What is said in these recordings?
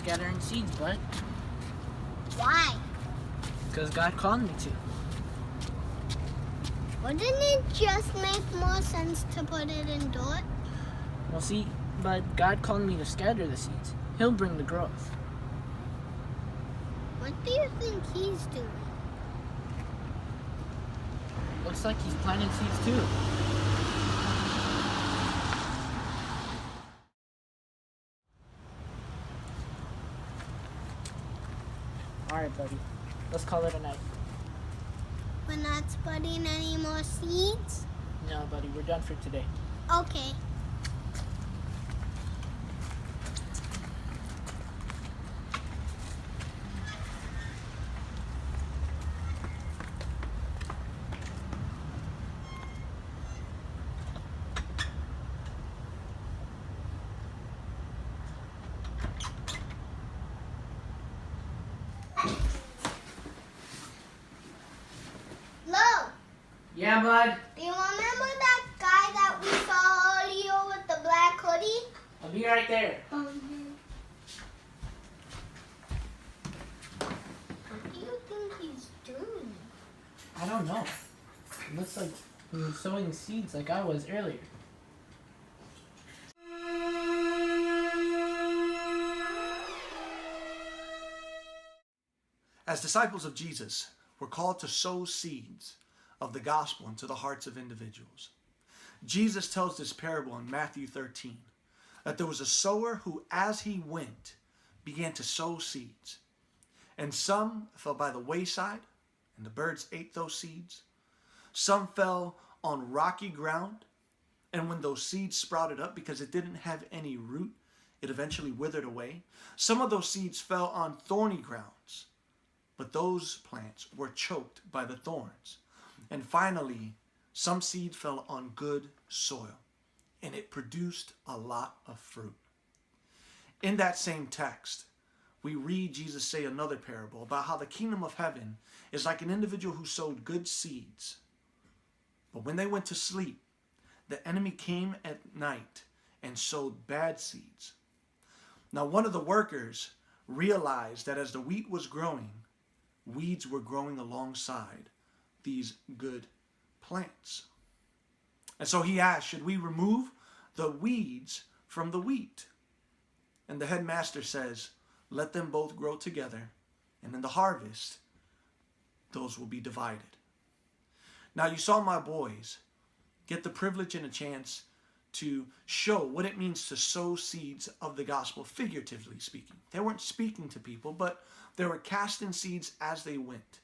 scattering seeds, bud. Why? Because God called me to. Wouldn't it just make more sense to put it in dirt? Well, see, but God called me to scatter the seeds. He'll bring the growth. What do you think he's doing? Looks like he's planting seeds too. Alright, buddy. Let's call it a night. We're not spreading any more seeds? No, buddy, we're done for today. Okay. Yeah, bud? Do you remember that guy that we saw earlier with the black hoodie? I'll be right there. What do you think he's doing? I don't know. It looks like he was sowing seeds like I was earlier. As disciples of Jesus, we're called to sow seeds of the gospel into the hearts of individuals. Jesus tells this parable in Matthew 13, that there was a sower who, as he went, began to sow seeds. And some fell by the wayside, and the birds ate those seeds. Some fell on rocky ground, and when those seeds sprouted up, because it didn't have any root, it eventually withered away. Some of those seeds fell on thorny grounds, but those plants were choked by the thorns. And finally, some seed fell on good soil, and it produced a lot of fruit. In that same text, we read Jesus say another parable about how the kingdom of heaven is like an individual who sowed good seeds. But when they went to sleep, the enemy came at night and sowed bad seeds. Now, one of the workers realized that as the wheat was growing, weeds were growing alongside these good plants. And so he asked, should we remove the weeds from the wheat? And the headmaster says, let them both grow together, and in the harvest, those will be divided. Now, you saw my boys get the privilege and a chance to show what it means to sow seeds of the gospel, figuratively speaking. They weren't speaking to people, but they were casting seeds as they went.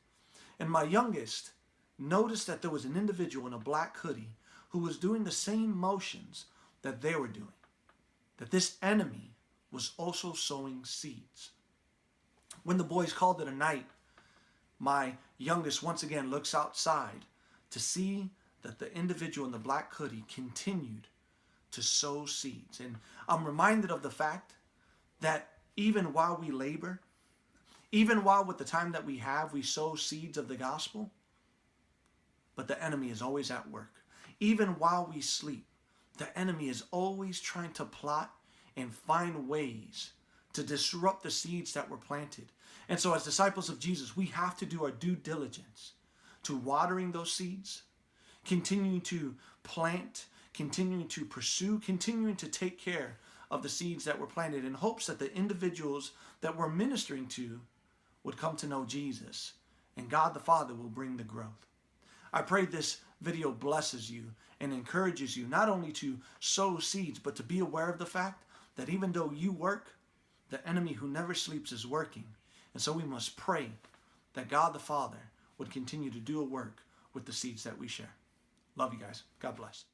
And my youngest noticed that there was an individual in a black hoodie who was doing the same motions that they were doing. That this enemy was also sowing seeds. When the boys called it a night, my youngest once again looks outside to see that the individual in the black hoodie continued to sow seeds. And I'm reminded of the fact that even while we labor, even while with the time that we have, we sow seeds of the gospel, but the enemy is always at work. Even while we sleep, the enemy is always trying to plot and find ways to disrupt the seeds that were planted. And so as disciples of Jesus, we have to do our due diligence to watering those seeds, continuing to plant, continuing to pursue, continuing to take care of the seeds that were planted in hopes that the individuals that we're ministering to would come to know Jesus, and God the Father will bring the growth. I pray this video blesses you and encourages you not only to sow seeds, but to be aware of the fact that even though you work, the enemy who never sleeps is working. And so we must pray that God the Father would continue to do a work with the seeds that we share. Love you guys. God bless.